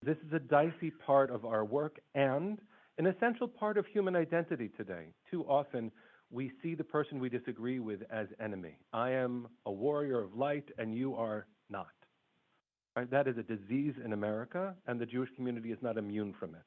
This is a dicey part of our work and an essential part of human identity today. Too often, we see the person we disagree with as enemy. I am a warrior of light and you are not. Right? That is a disease in America, and the Jewish community is not immune from it.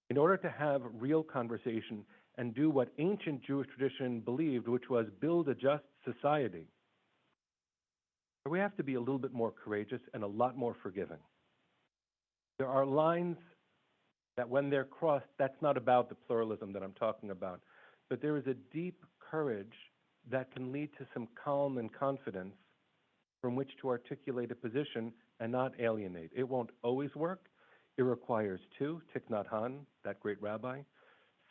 In order to have real conversation and do what ancient Jewish tradition believed, which was build a just society, we have to be a little bit more courageous and a lot more forgiving. There are lines that when they're crossed, that's not about the pluralism that I'm talking about, but there is a deep courage that can lead to some calm and confidence from which to articulate a position and not alienate. It won't always work. It requires two. Thich Nhat Hanh, that great rabbi,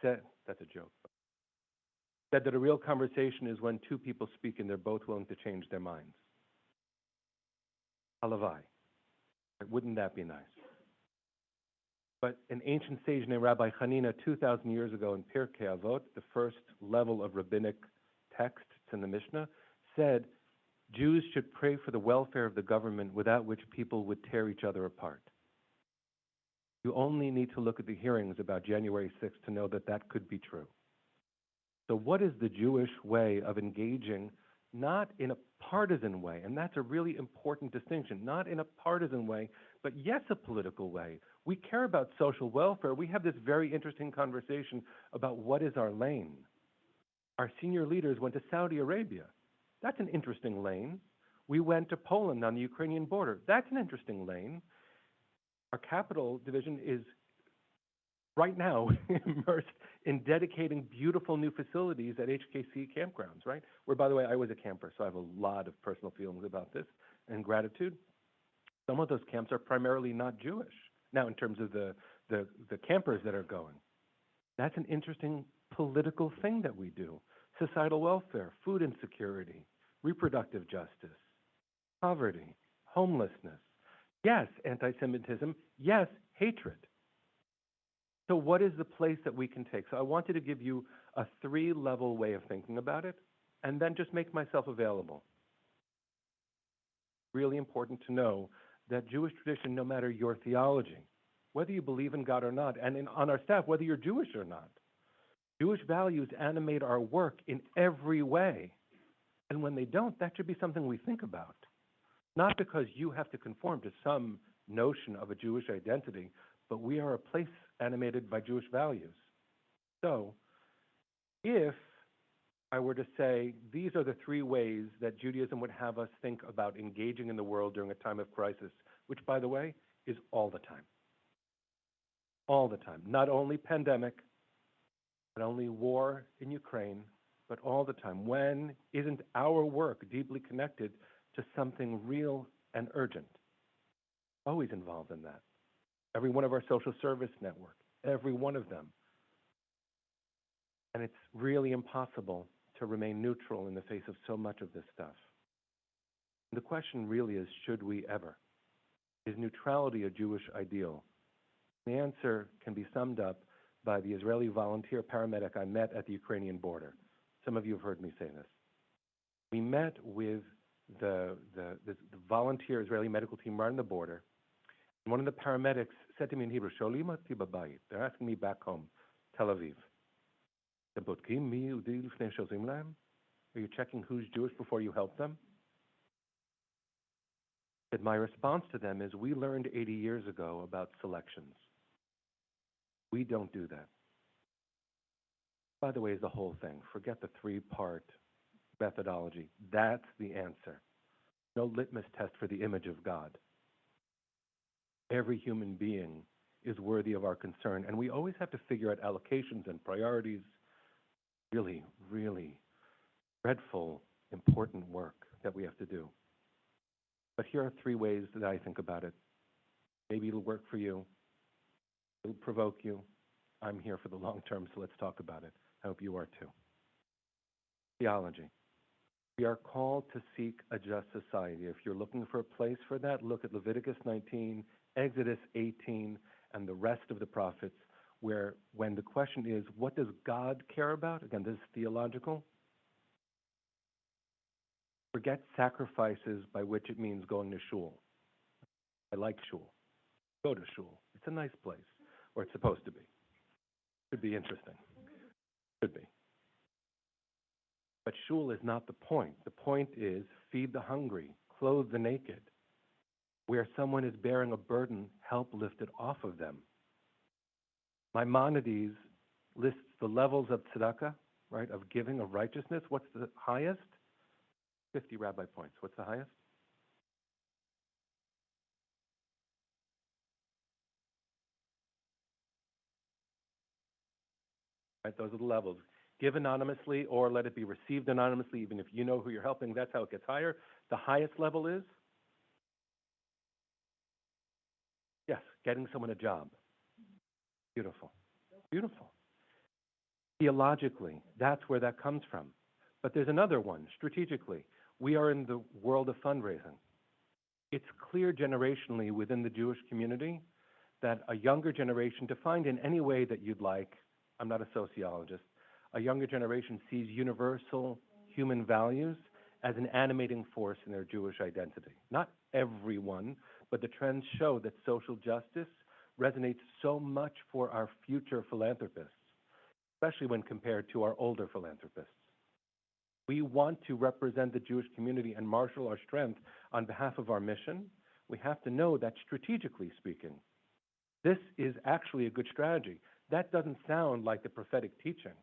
said, that's a joke, said that a real conversation is when two people speak and they're both willing to change their minds. Halavai. Wouldn't that be nice? But an ancient sage named Rabbi Hanina 2,000 years ago in Pirkei Avot, the first level of rabbinic text in the Mishnah, said Jews should pray for the welfare of the government without which people would tear each other apart. You only need to look at the hearings about January 6th to know that that could be true. So what is the Jewish way of engaging, not in a partisan way, and that's a really important distinction, not in a partisan way, but yes, a political way. We care about social welfare. We have this very interesting conversation about what is our lane. Our senior leaders went to Saudi Arabia. That's an interesting lane. We went to Poland on the Ukrainian border. That's an interesting lane. Our capital division is right now immersed in dedicating beautiful new facilities at HKC campgrounds, right? Where, by the way, I was a camper, so I have a lot of personal feelings about this and gratitude. Some of those camps are primarily not Jewish. Now, in terms of the campers that are going, that's an interesting political thing that we do. Societal welfare, food insecurity, reproductive justice, poverty, homelessness. Yes, anti-Semitism. Yes, hatred. So what is the place that we can take? So I wanted to give you a three-level way of thinking about it, and then just make myself available. Really important to know that Jewish tradition, no matter your theology, whether you believe in God or not, and on our staff, whether you're Jewish or not, Jewish values animate our work in every way. And when they don't, that should be something we think about. Not because you have to conform to some notion of a Jewish identity, but we are a place animated by Jewish values. So, if I were to say these are the three ways that Judaism would have us think about engaging in the world during a time of crisis, which, by the way, is all the time. All the time. Not only pandemic, not only war in Ukraine, but all the time. When isn't our work deeply connected to something real and urgent? Always involved in that. Every one of our social service network, every one of them. And it's really impossible to remain neutral in the face of so much of this stuff. The question really is, should we ever? Is neutrality a Jewish ideal? The answer can be summed up by the Israeli volunteer paramedic I met at the Ukrainian border. Some of you have heard me say this. We met with the volunteer Israeli medical team right on the border. And one of the paramedics said to me in Hebrew, "Sholim oti babayit." They're asking me back home, Tel Aviv. Are you checking who's Jewish before you help them? And my response to them is, we learned 80 years ago about selections. We don't do that. By the way, is the whole thing. Forget the three-part methodology. That's the answer. No litmus test for the image of God. Every human being is worthy of our concern, and we always have to figure out allocations and priorities. Really, really dreadful, important work that we have to do. But here are three ways that I think about it. Maybe it'll work for you. It'll provoke you. I'm here for the long term, so let's talk about it. I hope you are too. Theology. We are called to seek a just society. If you're looking for a place for that, look at Leviticus 19, Exodus 18, and the rest of the prophets, where when the question is, what does God care about? Again, this is theological. Forget sacrifices by which it means going to shul. I like shul. go to shul. It's a nice place, or it's supposed to be. Could be interesting. Could be. But shul is not the point. The point is feed the hungry, clothe the naked. Where someone is bearing a burden, help lift it off of them. Maimonides lists the levels of tzedakah, right, of giving, of righteousness. What's the highest? 50 rabbi points. What's the highest? Right, those are the levels. Give anonymously or let it be received anonymously, even if you know who you're helping. That's how it gets higher. The highest level is, yes, getting someone a job. Beautiful. Beautiful. Theologically, that's where that comes from. But there's another one, strategically. We are in the world of fundraising. It's clear generationally within the Jewish community that a younger generation, defined in any way that you'd like, I'm not a sociologist, a younger generation sees universal human values as an animating force in their Jewish identity. Not everyone, but the trends show that social justice resonates so much for our future philanthropists, especially when compared to our older philanthropists. We want to represent the Jewish community and marshal our strength on behalf of our mission. We have to know that strategically speaking, this is actually a good strategy. That doesn't sound like the prophetic teaching.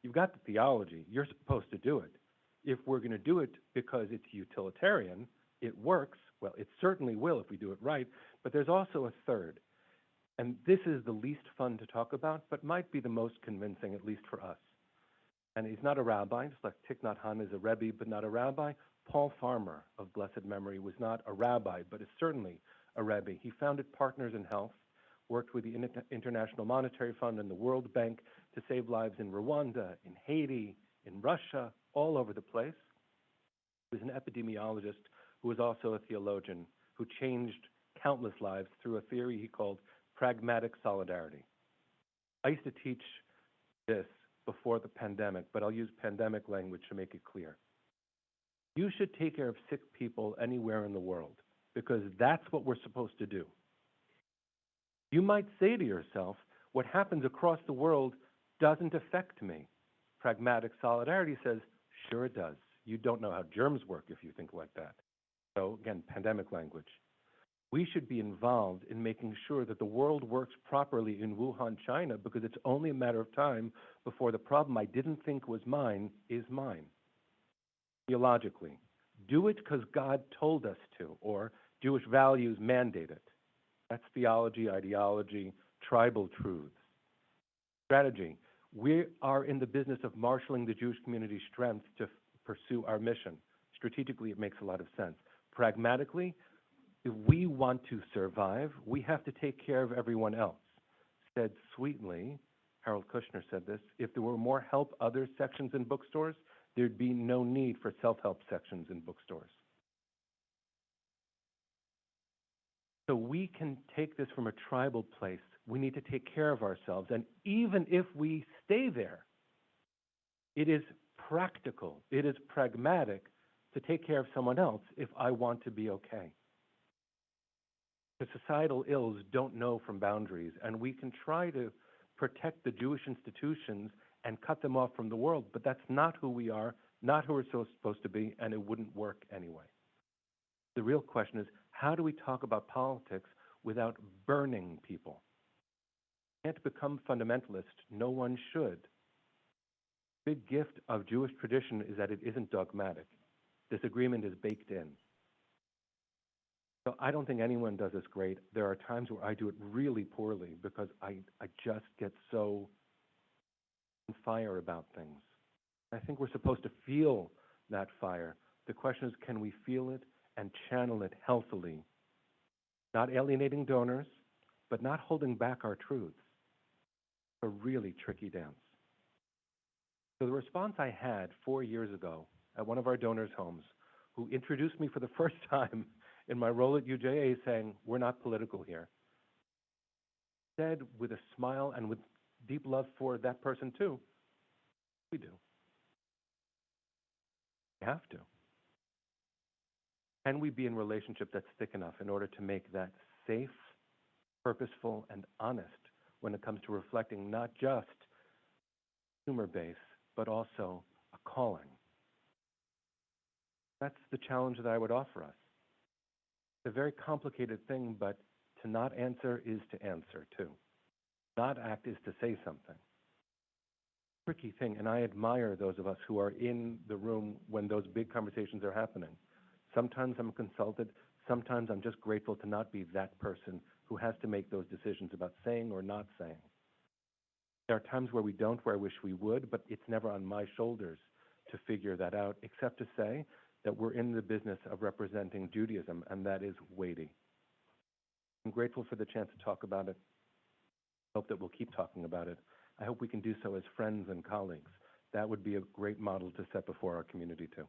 You've got the theology. You're supposed to do it. If we're going to do it because it's utilitarian, it works. Well, it certainly will if we do it right. But there's also a third. And this is the least fun to talk about, but might be the most convincing, at least for us. And he's not a rabbi, just like Thich Nhat Hanh is a rebbe, but not a rabbi. Paul Farmer of blessed memory was not a rabbi, but is certainly a rebbe. He founded Partners in Health, worked with the International Monetary Fund and the World Bank to save lives in Rwanda, in Haiti, in Russia, all over the place. He was an epidemiologist who was also a theologian who changed countless lives through a theory he called pragmatic solidarity. I used to teach this before the pandemic, but I'll use pandemic language to make it clear. You should take care of sick people anywhere in the world because that's what we're supposed to do. You might say to yourself, what happens across the world doesn't affect me. Pragmatic solidarity says, sure it does. You don't know how germs work if you think like that. So again, pandemic language. We should be involved in making sure that the world works properly in Wuhan, China, because it's only a matter of time before the problem I didn't think was mine is mine. Theologically, do it because God told us to, or Jewish values mandate it. That's theology, ideology, tribal truths. Strategy, we are in the business of marshaling the Jewish community's strength to pursue our mission. Strategically, it makes a lot of sense. Pragmatically, if we want to survive, we have to take care of everyone else. Said sweetly, Harold Kushner said this, if there were more help others sections in bookstores, there'd be no need for self-help sections in bookstores. So we can take this from a tribal place. We need to take care of ourselves. And even if we stay there, it is practical, it is pragmatic to take care of someone else if I want to be okay. The societal ills don't know from boundaries, and we can try to protect the Jewish institutions and cut them off from the world, but that's not who we are, not who we're supposed to be, and it wouldn't work anyway. The real question is, how do we talk about politics without burning people? You can't become fundamentalist. No one should. The big gift of Jewish tradition is that it isn't dogmatic. Disagreement is baked in. So I don't think anyone does this great. There are times where I do it really poorly because I just get so on fire about things. I think we're supposed to feel that fire. The question is, can we feel it and channel it healthily? Not alienating donors, but not holding back our truths. It's a really tricky dance. So the response I had 4 years ago at one of our donors' homes, who introduced me for the first time in my role at UJA saying, we're not political here, said with a smile and with deep love for that person too, we do. We have to. Can we be in a relationship that's thick enough in order to make that safe, purposeful, and honest when it comes to reflecting not just consumer base, but also a calling. That's the challenge that I would offer us. It's a very complicated thing, but to not answer is to answer too. Not act is to say something. Tricky thing, and I admire those of us who are in the room when those big conversations are happening. Sometimes I'm consulted, sometimes I'm just grateful to not be that person who has to make those decisions about saying or not saying. There are times where we don't, where I wish we would, but it's never on my shoulders to figure that out, except to say that we're in the business of representing Judaism, and that is weighty. I'm grateful for the chance to talk about it. I hope that we'll keep talking about it. I hope we can do so as friends and colleagues. That would be a great model to set before our community too.